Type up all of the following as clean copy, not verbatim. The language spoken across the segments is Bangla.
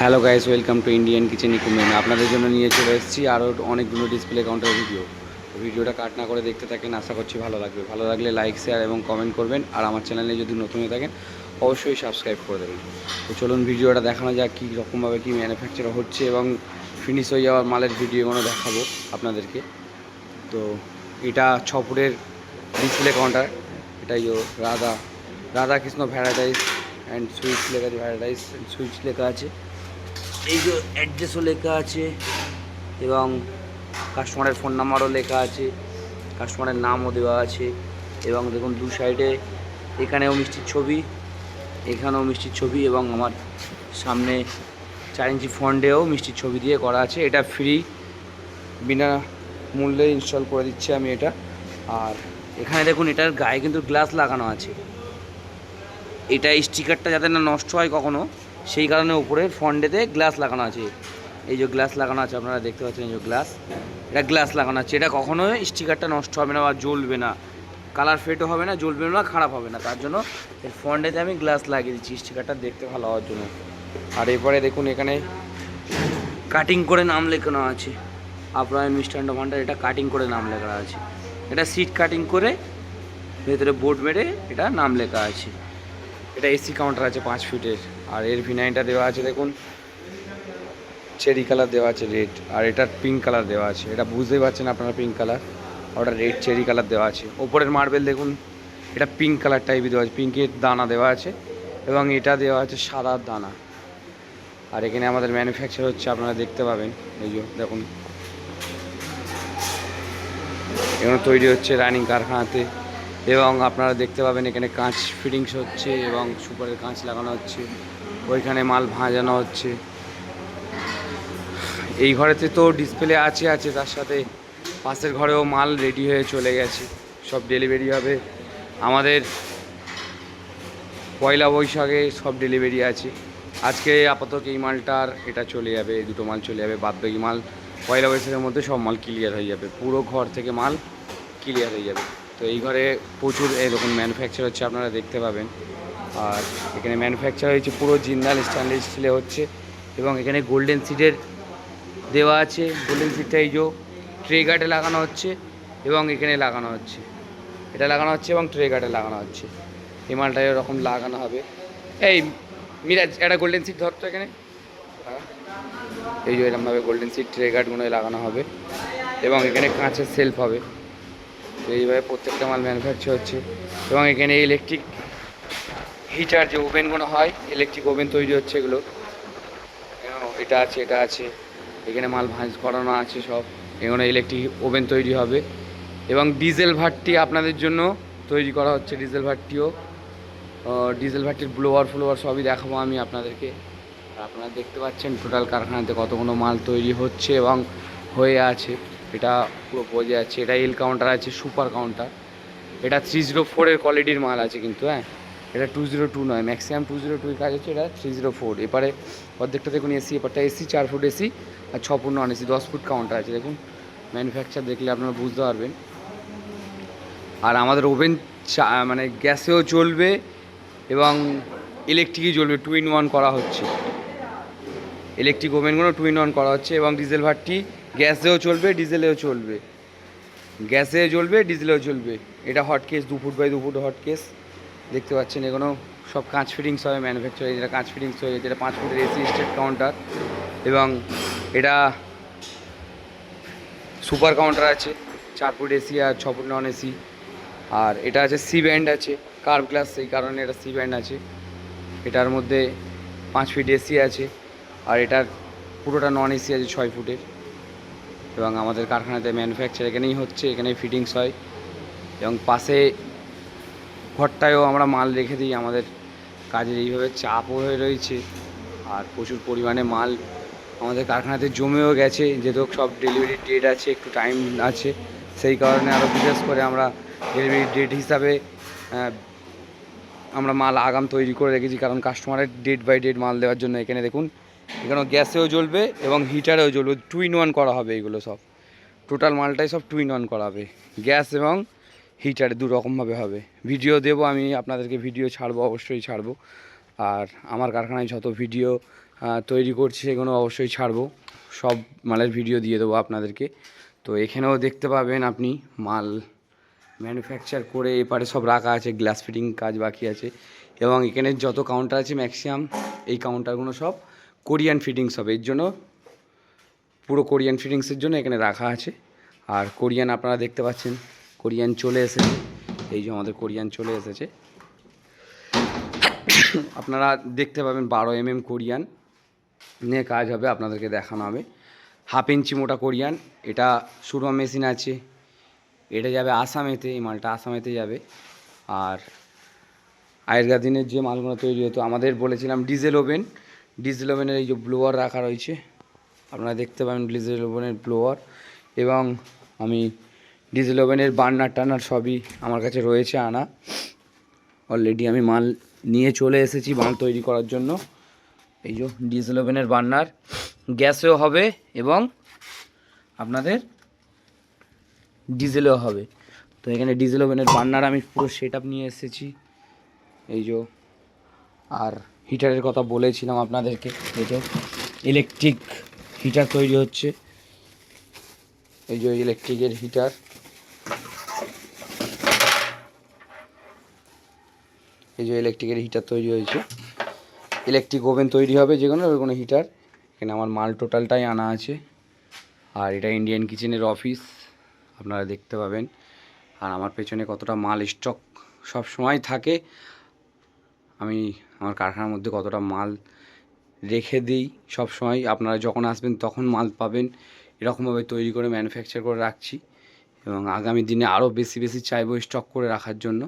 Hello guys, welcome to Indian kitchen equipment. আপনাদের জন্য নিয়ে চলে এসেছি আরও অনেকগুলো ডিসপ্লে কাউন্টার ভিডিওটা কাট না করে দেখতে থাকেন, আশা করছি ভালো লাগবে। ভালো লাগলে লাইক, শেয়ার এবং কমেন্ট করবেন। আর আমার চ্যানেলে যদি নতুন হয়ে থাকেন অবশ্যই সাবস্ক্রাইব করে দেবেন। তো চলুন ভিডিওটা দেখানো যাক কী রকমভাবে কী ম্যানুফ্যাকচার হচ্ছে এবং ফিনিশ হয়ে যাওয়ার মালের ভিডিওগুলো দেখাবো আপনাদেরকে। তো এটা 6 ফুটের ডিসপ্লে কাউন্টার। এটাই রাধাকৃষ্ণ ভ্যারাইটাইস অ্যান্ড সুইটস লেখা আছে, ভ্যারাইটাইস অ্যান্ড সুইটস লেখা আছে। এই যে অ্যাড্রেসও লেখা আছে এবং কাস্টমারের ফোন নাম্বারও লেখা আছে, কাস্টমারের নামও দেওয়া আছে। এবং দেখুন দু সাইডে এখানেও মিষ্টির ছবি, এখানেও মিষ্টির ছবি এবং আমার সামনে 4 ইঞ্চি ফন্টেও মিষ্টির ছবি দিয়ে করা আছে। এটা ফ্রি, বিনা মূল্যে ইনস্টল করে দিচ্ছি আমি এটা। আর এখানে দেখুন এটার গায়ে কিন্তু গ্লাস লাগানো আছে। এটা স্টিকারটা যাতে না নষ্ট হয় কখনো, সেই কারণে উপরের ফন্টেতে গ্লাস লাগানো আছে। এই যে গ্লাস লাগানো আছে, আপনারা দেখতে পাচ্ছেন এই যে গ্লাস, এটা গ্লাস লাগানো আছে। এটা কখনোই স্টিকারটা নষ্ট হবে না বা জ্বলবে না, কালার ফেডও হবে না, জ্বলবে না, খারাপ হবে না। তার জন্য এর ফন্টেতে আমি গ্লাস লাগিয়ে দিচ্ছি স্টিকারটা দেখতে ভালো হওয়ার জন্য। আর এরপরে দেখুন এখানে কাটিং করে নাম লেখানো আছে, আপ্রায়ণ মিষ্টান্ন ভান্ডার। এটা কাটিং করে নাম লেখা আছে, এটা সিট কাটিং করে ভেতরে বোর্ড মেরে এটা নাম লেখা আছে। এটা এসি কাউন্টার আছে 5 ফিটের। আর এর ভিনাইনটা দেওয়া আছে দেখুন, চেরি কালার দেওয়া আছে রেড, আর এটার পিঙ্ক কালার দেওয়া আছে। এটা বুঝতেই পারছেন আপনারা পিঙ্ক কালার, আর ওটা রেড চেরি কালার দেওয়া আছে। ওপরের মার্বেল দেখুন, এটা পিঙ্ক কালার টাইপই দেওয়া আছে, পিঙ্কের দানা দেওয়া আছে এবং এটা দেওয়া আছে সাদার দানা। আর এখানে আমাদের ম্যানুফ্যাকচার হচ্ছে, আপনারা দেখতে পাবেন। এই যে দেখুন এখানে তৈরি হচ্ছে রানিং কারখানাতে। এবং আপনারা দেখতে পাবেন এখানে কাঁচ ফিটিংস হচ্ছে এবং সুপারের কাঁচ লাগানো হচ্ছে, ওইখানে মাল ভাজানো হচ্ছে। এই ঘরেতে তো ডিসপ্লে আছে, তার সাথে পাশের ঘরেও মাল রেডি হয়ে চলে গেছে, সব ডেলিভারি হবে। আমাদের পয়লা বৈশাখে সব ডেলিভারি আছে। আজকে আপাতত এই মালটার এটা চলে যাবে, এই দুটো মাল চলে যাবে, বাদবাকি মাল পয়লা বৈশাখের মধ্যে সব মাল ক্লিয়ার হয়ে যাবে, পুরো ঘর থেকে মাল ক্লিয়ার হয়ে যাবে। তো এই ঘরে প্রচুর এরকম ম্যানুফ্যাকচার হচ্ছে, আপনারা দেখতে পাবেন। আর এখানে ম্যানুফ্যাকচার হয়েছে পুরো জিন্দাল স্টেনলেস স্টিলে হচ্ছে। এবং এখানে গোল্ডেন সিডের দেওয়া আছে, গোল্ডেন সিডটা এই যে ট্রে গার্ডে লাগানো হচ্ছে এবং এখানে লাগানো হচ্ছে, এটা লাগানো হচ্ছে এবং ট্রে গার্ডে লাগানো হচ্ছে। এই মালটা এরকম লাগানো হবে। এই মিরাজ একটা গোল্ডেন সিট ধরতো এখানে, এই যে এরকমভাবে গোল্ডেন সিট ট্রে গার্ডগুলো লাগানো হবে এবং এখানে কাঁচের সেলফ হবে। তো এইভাবে প্রত্যেকটা মাল ম্যানুফ্যাকচার হচ্ছে। এবং এখানে ইলেকট্রিক হিটার যে ওভেনগুলো হয়, ইলেকট্রিক ওভেন তৈরি হচ্ছে এগুলো, এটা আছে, এটা আছে, এখানে মাল ভাঁজ করানো আছে সব। এখানে ইলেকট্রিক ওভেন তৈরি হবে এবং ডিজেল ভাট্টি আপনাদের জন্য তৈরি করা হচ্ছে। ডিজেল ভাট্টির ব্লোয়ার সবই দেখাবো আমি আপনাদেরকে। আর আপনারা দেখতে পাচ্ছেন টোটাল কারখানাতে কতগুলো মাল তৈরি হচ্ছে এবং হয়ে আছে, এটা পুরো বোঝা যাচ্ছে। এটা এল কাউন্টার আছে, সুপার কাউন্টার। এটা 304-এর কোয়ালিটির মাল আছে কিন্তু, হ্যাঁ, এটা 202 নয়, ম্যাক্সিমাম 202 কাজ হচ্ছে, এটা 304। এপারে অর্ধেকটা দেখুন এসি, এপারটা এসি, 4 ফুট এসি আর 6 foot non AC, 10 foot counter আছে। দেখুন ম্যানুফ্যাকচার দেখলে আপনারা বুঝতে পারবেন। আর আমাদের ওভেন মানে গ্যাসেও চলবে এবং ইলেকট্রিকই জ্বলবে, 2 in 1 করা হচ্ছে। ইলেকট্রিক ওভেনগুলো 2 in 1 করা হচ্ছে এবং ডিজেল ভাট্টি গ্যাসেও চলবে, ডিজেলেও চলবে, গ্যাসে জ্বলবে, ডিজেলেও চলবে। এটা hot case, 2 foot by 2 foot hot case দেখতে পাচ্ছেন। এগুলো সব কাঁচ ফিটিংস হবে ম্যানুফ্যাকচার, যেটা কাঁচ ফিটিংস হয়ে গেছে। এটা 5 ফুটের এসি স্টেট কাউন্টার এবং এটা সুপার কাউন্টার আছে, 4 ফুট এসি আর 6 ফুট নন এসি। আর এটা আছে সি ব্যান্ড আছে, কার্ভ গ্লাস, সেই কারণে এটা সি ব্যান্ড আছে। এটার মধ্যে 5 ফিট এসি আছে আর এটার পুরোটা নন এসি আছে 6 ফুটের। এবং আমাদের কারখানাতে ম্যানুফ্যাকচার এখানেই হচ্ছে, এখানেই ফিটিংস হয়। এবং পাশে ঘরটায়ও আমরা মাল রেখে দিই, আমাদের কাজের এইভাবে চাপও হয়ে রয়েছে। আর প্রচুর পরিমাণে মাল আমাদের কারখানাতে জমেও গেছে, যেহেতু সব ডেলিভারি ডেট আছে, একটু টাইম আছে, সেই কারণে আরও বিশেষ করে আমরা ডেলিভারি ডেট হিসাবে আমরা মাল আগাম তৈরি করে রেখেছি, কারণ কাস্টমারের ডেট বাই ডেট মাল দেওয়ার জন্য। এখানে দেখুন এখানেও গ্যাসেও জ্বলবে এবং হিটারেও জ্বলবে, 2 in 1 করা হবে। এগুলো সব টোটাল মালটাই সব 2 in 1 করা হবে, গ্যাস এবং হিটারে 2 রকমভাবে হবে। ভিডিও দেবো আমি আপনাদেরকে, ভিডিও ছাড়বো, অবশ্যই ছাড়বো। আর আমার কারখানায় যত ভিডিও তৈরি করছি সেগুলো অবশ্যই ছাড়বো, সব মালের ভিডিও দিয়ে দেবো আপনাদেরকে। তো এখানেও দেখতে পাবেন আপনি মাল ম্যানুফ্যাকচার করে এপারে সব রাখা আছে, গ্লাস ফিটিং কাজ বাকি আছে। এবং এখানে যত কাউন্টার আছে ম্যাক্সিমাম এই কাউন্টারগুলো সব কোরিয়ান ফিটিংস হবে, এর জন্য পুরো কোরিয়ান ফিটিংসের জন্য এখানে রাখা আছে। আর কোরিয়ান আপনারা দেখতে পাচ্ছেন কোরিয়ান চলে এসেছে, এই যে আমাদের কোরিয়ান চলে এসেছে। আপনারা দেখতে পাবেন 12 mm কোরিয়ান নিয়ে কাজ হবে, আপনাদেরকে দেখানো হবে। 1/2 ইঞ্চি মোটা কোরিয়ান, এটা সুরমা মেশিন আছে, এটা যাবে আসামেতে, এই মালটা আসামেতে যাবে। আর আগেরকার দিনের যে মালগুলো তৈরি হতো আমাদের বলেছিলাম ডিজেল ওভেন, ডিজেল ওভেনের এই যে ব্লোয়ার রাখা রয়েছে, আপনারা দেখতে পাবেন ডিজেল ওভেনের ব্লোয়ার। এবং আমি ডিজেল ওভেনের বার্নার টার্নার সবই আমার কাছে রয়েছে আনা, অলরেডি আমি মাল নিয়ে চলে এসেছি মাল তৈরি করার জন্য। এই যে ডিজেল ওভেনের বার্নার, গ্যাসেও হবে এবং আপনাদের ডিজেলেও হবে। তো এখানে ডিজেল ওভেনের বার্নার আমি পুরো সেট আপ নিয়ে এসেছি, এই যে। আর হিটারের কথা বলেছিলাম আপনাদেরকে, এই যে ইলেকট্রিক হিটার তৈরি হচ্ছে, এই যে ইলেকট্রিকের হিটার, এই যে ইলেকট্রিকের হিটার তৈরি হয়েছে। ইলেকট্রিক ওভেন তৈরি হবে যেগুলো ওই হিটার। এখানে আমার মাল টোটালটাই আনা আছে। আর এটা ইন্ডিয়ান কিচেনের অফিস, আপনারা দেখতে পাবেন। আর আমার পেছনে কতটা মাল স্টক সব সময় থাকে, আমি আমার কারখানার মধ্যে কতটা মাল রেখে দিই সব সময়, আপনারা যখন আসবেন তখন মাল পাবেন, এরকমভাবে তৈরি করে ম্যানুফ্যাকচার করে রাখছি। এবং আগামী দিনে আরও বেশি বেশি চাইবো স্টক করে রাখার জন্য,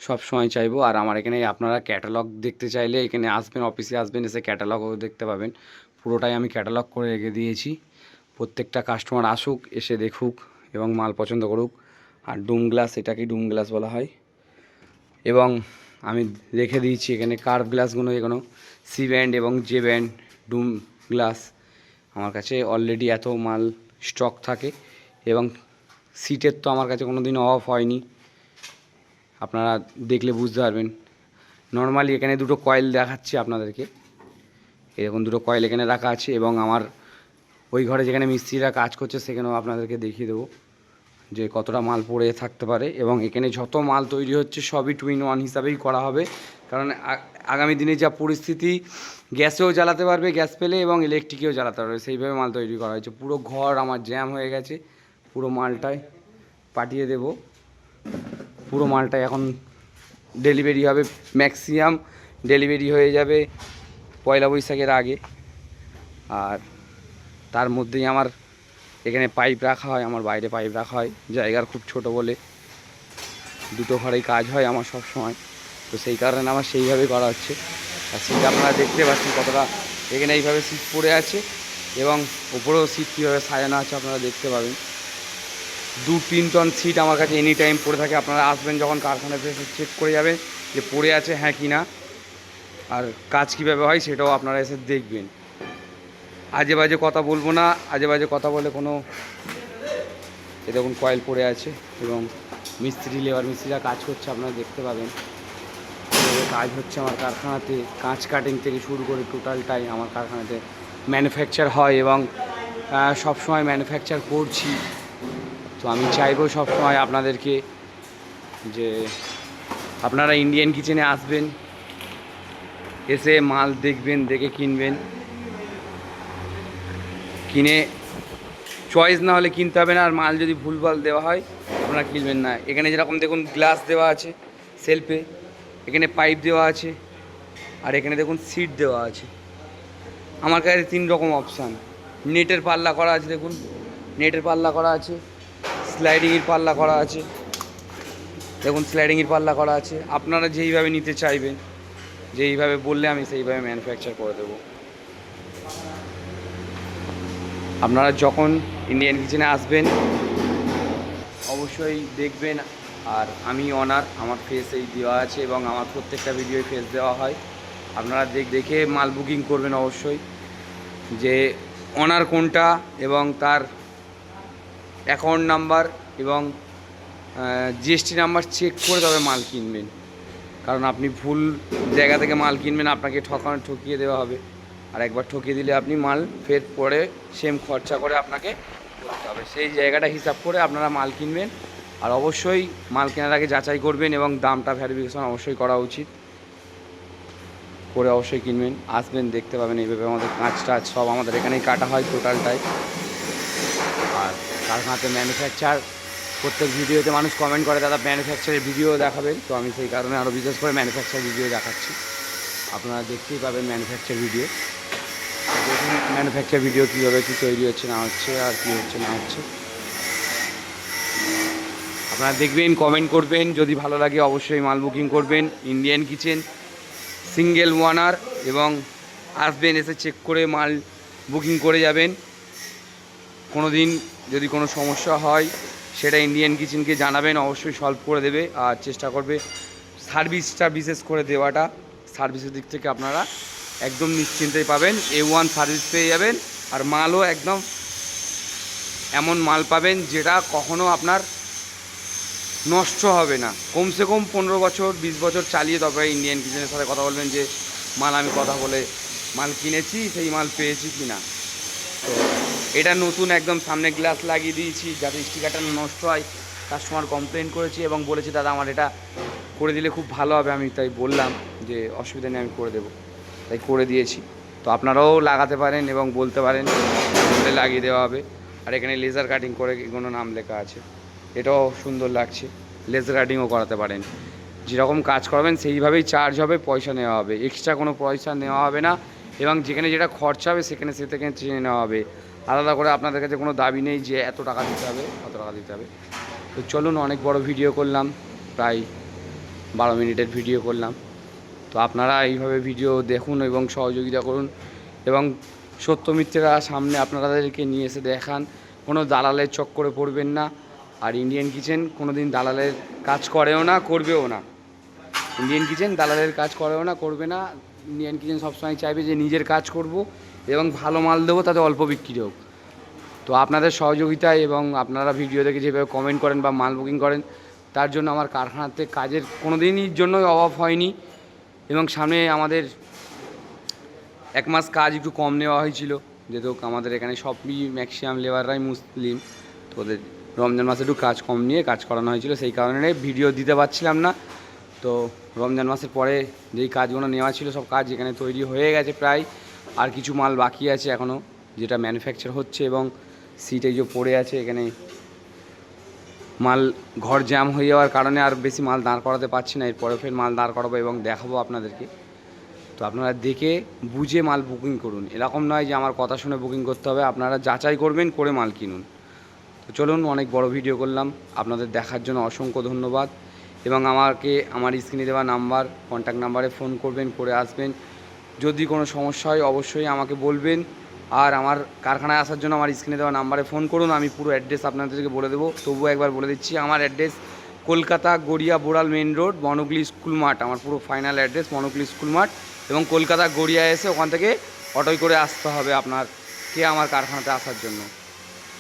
সব সময় চাইবো। আর আমার এখানে আপনারা ক্যাটালগ দেখতে চাইলে এখানে আসবেন, অফিসে আসবেন, এসে ক্যাটালগও দেখতে পাবেন। পুরোটাই আমি ক্যাটালগ করে রেখে দিয়েছি, প্রত্যেকটা কাস্টমার আসুক, এসে দেখুক এবং মাল পছন্দ করুক। আর ডুম গ্লাস, এটাকে ডুম গ্লাস বলা হয়। এবং আমি রেখে দিয়েছি এখানে কার্ভ গ্লাসগুলো, এগুলো সি ব্যান্ড এবং জে ব্যান্ড ডুম গ্লাস। আমার কাছে অলরেডি এত মাল স্টক থাকে। এবং সিটের তো আমার কাছে কোনো দিন অফ হয়নি, আপনারা দেখলে বুঝতে পারবেন। নর্মালি এখানে দুটো কয়েল দেখাচ্ছি আপনাদেরকে, এরকম দুটো কয়েল এখানে রাখা আছে। এবং আমার ওই ঘরে যেখানে মিস্ত্রিরা কাজ করছে সেখানেও আপনাদেরকে দেখিয়ে দেবো যে কতটা মাল পড়ে থাকতে পারে। এবং এখানে যত মাল তৈরি হচ্ছে সবই 2-in-1 হিসাবেই করা হবে, কারণ আগামী দিনে যা পরিস্থিতি, গ্যাসেও জ্বালাতে পারবে গ্যাস পেলে, এবং ইলেকট্রিকেও জ্বালাতে পারবে, সেইভাবে মাল তৈরি করা হয়েছে। পুরো ঘর আমার জ্যাম হয়ে গেছে, পুরো মালটাই পাঠিয়ে দেব, পুরো মালটাই এখন ডেলিভারি হবে, ম্যাক্সিমাম ডেলিভারি হয়ে যাবে পয়লা বৈশাখের আগে। আর তার মধ্যেই আমার এখানে পাইপ রাখা হয়, আমার বাইরে পাইপ রাখা হয়, জায়গার খুব ছোট বলে দুটো ঘরেই কাজ হয় আমার সব সময়। তো সেই কারণে আমার সেইভাবে করা হচ্ছে। আর সিট আপনারা দেখতে পাচ্ছেন কতটা এখানে এইভাবে সিট পড়ে আছে, এবং ওপরেও সিট কীভাবে সাজানো আছে আপনারা দেখতে পাবেন। 2-3 টন সিট আমার কাছে এনি টাইম পড়ে থাকে। আপনারা আসবেন যখন কারখানাতে এসে চেক করে যাবেন যে পড়ে আছে হ্যাঁ কি না, আর কাজ কীভাবে হয় সেটাও আপনারা এসে দেখবেন। আজে বাজে কথা বলবো না, আজে বাজে কথা বলে কোনো, এ দেখুন কয়েল পড়ে আছে। এবং লেবার মিস্ত্রিরা কাজ করছে, আপনারা দেখতে পাবেন কাজ হচ্ছে আমার কারখানাতে। কাঁচ কাটিং থেকে শুরু করে টোটালটাই আমার কারখানাতে ম্যানুফ্যাকচার হয়, এবং সব সময় ম্যানুফ্যাকচার করছি। তো আমি চাইবো সব সময় আপনাদেরকে যে আপনারা ইন্ডিয়ান কিচেনে আসবেন, এসে মাল দেখবেন, দেখে কিনবেন। কিনে চয়েস না হলে কিনতে হবে না, আর মাল যদি ভুলভাল দেওয়া হয় আপনারা কিনবেন না। এখানে যেরকম দেখুন গ্লাস দেওয়া আছে সেলফে, এখানে পাইপ দেওয়া আছে, আর এখানে দেখুন সিট দেওয়া আছে। আমার কাছে 3 রকম অপশান। নেটের পাল্লা করা আছে, দেখুন নেটের পাল্লা করা আছে, স্লাইডিংয়ের পাল্লা করা আছে, দেখুন স্লাইডিংয়ের পাল্লা করা আছে। আপনারা যেইভাবে নিতে চাইবেন, যেইভাবে বললে আমি সেইভাবে ম্যানুফ্যাকচার করে দেবো। আপনারা যখন ইন্ডিয়ান কিচেনে আসবেন অবশ্যই দেখবেন। আর আমি অনার, আমার ফেস এই দেওয়া আছে, এবং আমার প্রত্যেকটা ভিডিওয় ফেস দেওয়া হয়। আপনারা দেখে মাল বুকিং করবেন অবশ্যই, যে অনার কোনটা, এবং তার অ্যাকাউন্ট নাম্বার এবং জিএসটি নাম্বার চেক করে তবে মাল কিনবেন। কারণ আপনি ভুল জায়গা থেকে মাল কিনবেন, আপনাকে ঠকিয়ে দেওয়া হবে। আর একবার ঠকিয়ে দিলে আপনি মাল ফের পরে সেম খরচা করে আপনাকে করতে হবে। সেই জায়গাটা হিসাব করে আপনারা মাল কিনবেন। আর অবশ্যই মাল কেনার আগে যাচাই করবেন এবং দামটা ভেরিফিকেশন অবশ্যই করা উচিত, করে অবশ্যই কিনবেন। আসবেন, দেখতে পাবেন এইভাবে আমাদের কাঁচ টাচ সব আমাদের এখানেই কাটা হয় টোটালটাই। আর কারখানাতে ম্যানুফ্যাকচার, প্রত্যেক ভিডিওতে মানুষ কমেন্ট করে দাদা ম্যানুফ্যাকচারের ভিডিও দেখাবেন, তো আমি সেই কারণে আরও বিশেষ করে ম্যানুফ্যাকচার ভিডিও দেখাচ্ছি। আপনারা দেখতেই পাবেন ম্যানুফ্যাকচার ভিডিও, দেখুন ম্যানুফ্যাকচার ভিডিও কীভাবে কী তৈরি হচ্ছে না হচ্ছে আর কী হচ্ছে না হচ্ছে আপনারা দেখবেন, কমেন্ট করবেন। যদি ভালো লাগে অবশ্যই মাল বুকিং করবেন। ইন্ডিয়ান কিচেন সিঙ্গেল ওয়ানার, এবং আসবেন, এসে চেক করে মাল বুকিং করে যাবেন। কোনো দিন যদি কোনো সমস্যা হয় সেটা ইন্ডিয়ান কিচেনকে জানাবেন, অবশ্যই সলভ করে দেবে। আর চেষ্টা করবে সার্ভিসটা বিশেষ করে দেওয়াটা, সার্ভিসের দিক থেকে আপনারা একদম নিশ্চিন্তেই পাবেন, A1 সার্ভিস পেয়ে যাবেন। আর মালও একদম এমন মাল পাবেন যেটা কখনো আপনার নষ্ট হবে না। কমসে কম 15 বছর 20 বছর চালিয়ে তবে ইন্ডিয়ান কিচেনের সাথে কথা বলবেন যে মাল আমি কথা বলে মাল কিনেছি, সেই মাল পেয়েছি কি না। তো এটা নতুন একদম সামনে গ্লাস লাগিয়ে দিয়েছি যাতে স্টিকারটা নষ্ট হয়। কাস্টমার কমপ্লেন করেছি এবং বলেছি দাদা আমার এটা করে দিলে খুব ভালো হবে। আমি তাই বললাম যে অসুবিধা নেই, আমি করে দেবো, তাই করে দিয়েছি। তো আপনারাও লাগাতে পারেন এবং বলতে পারেন বলে লাগিয়ে দেওয়া হবে। আর এখানে লেজার কাটিং করে কোনো নাম লেখা আছে, এটাও সুন্দর লাগছে। লেজার কাটিংও করাতে পারেন, যেরকম কাজ করাবেন সেইভাবেই চার্জ হবে, পয়সা নেওয়া হবে, এক্সট্রা কোনো পয়সা নেওয়া হবে না। এবং যেখানে যেটা খরচা হবে সেখানে সে থেকে চেয়ে নেওয়া হবে। আলাদা করে আপনাদের কাছে কোনো দাবি নেই যে এত টাকা দিতে হবে, কত টাকা দিতে হবে। তো চলুন, অনেক বড় ভিডিও করলাম, প্রায় 12 মিনিটের ভিডিও করলাম। তো আপনারা এইভাবে ভিডিও দেখুন এবং সহযোগিতা করুন, এবং সত্য মিথ্যেরা সামনে আপনাদেরকে নিয়ে এসে দেখান। কোনো দালালের চক্করে পড়বেন না। আর ইন্ডিয়ান কিচেন কোনো দিন দালালের কাজ করেও না, করবেও না। ইন্ডিয়ান কিচেন দালালের কাজ করেও না, করবে না। ইন্ডিয়ান কিচেন সবসময় চাইবে যে নিজের কাজ করব এবং ভালো মাল দেবো, তাতে অল্প বিক্রি হোক। তো আপনাদের সহযোগিতায় এবং আপনারা ভিডিও দেখে যেভাবে কমেন্ট করেন বা মাল বুকিং করেন, তার জন্য আমার কারখানাতে কাজের কোনো দিনই জন্যই অভাব হয়নি। এবং সামনে আমাদের 1 মাস কাজ একটু কম নেওয়া হয়েছিল, যেহেতু আমাদের এখানে সবই ম্যাক্সিমাম লেবাররাই মুসলিম, তো ওদের রমজান মাসে একটু কাজ কম নিয়ে কাজ করানো হয়েছিল, সেই কারণে ভিডিও দিতে পারছিলাম না। তো রমজান মাসের পরে যেই কাজগুলো নেওয়া ছিল সব কাজ এখানে তৈরি হয়ে গেছে প্রায়। আর কিছু মাল বাকি আছে এখনও, যেটা ম্যানুফ্যাকচার হচ্ছে, এবং সিটে যে পড়ে আছে এখানে মাল ঘর জ্যাম হয়ে যাওয়ার কারণে আর বেশি মাল দাঁড় করাতে পারছি না। এরপরে ফের মাল দাঁড় করাবো এবং দেখাবো আপনাদেরকে। তো আপনারা দেখে বুঝে মাল বুকিং করুন, এরকম নয় যে আমার কথা শুনে বুকিং করতে হবে। আপনারা যাচাই করবেন, করে মাল কিনুন। তো চলুন, অনেক বড় ভিডিও করলাম, আপনাদের দেখার জন্য অসংখ্য ধন্যবাদ। এবং আমাকে আমার স্ক্রিনে দেওয়া নাম্বার, কন্ট্যাক্ট নাম্বারে ফোন করবেন, করে আসবেন। যদি কোনো সমস্যা হয় অবশ্যই আমাকে বলবেন। আর আমার কারখানায় আসার জন্য আমার স্ক্রিনে দেওয়া নাম্বারে ফোন করুন, আমি পুরো অ্যাড্রেস আপনাদেরকে বলে দেবো। তবুও একবার বলে দিচ্ছি, আমার অ্যাড্রেস কলকাতা গড়িয়া বোড়াল মেন রোড, বনকলি স্কুল মাঠ। আমার পুরো ফাইনাল অ্যাড্রেস বনকলি স্কুল মাঠ। এবং কলকাতা গড়িয়া এসে ওখান থেকে অটোয় করে আসতে হবে আপনারকে আমার কারখানাতে আসার জন্য।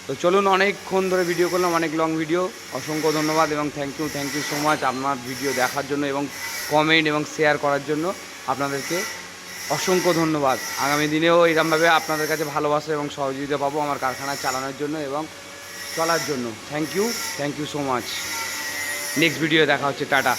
তো চলুন, অনেকক্ষণ ধরে ভিডিও করলাম, অনেক লং ভিডিও। অসংখ্য ধন্যবাদ এবং থ্যাংক ইউ সো মাচ আপনার ভিডিও দেখার জন্য এবং কমেন্ট এবং শেয়ার করার জন্য আপনাদেরকে অসংখ্য ধন্যবাদ। আগামী দিনেও এরকমভাবে আপনাদের কাছে ভালোবাসা এবং সহযোগিতা পাবো আমার কারখানা চালানোর জন্য এবং চলার জন্য। Thank you so much. Next video দেখা হচ্ছে, টাটা।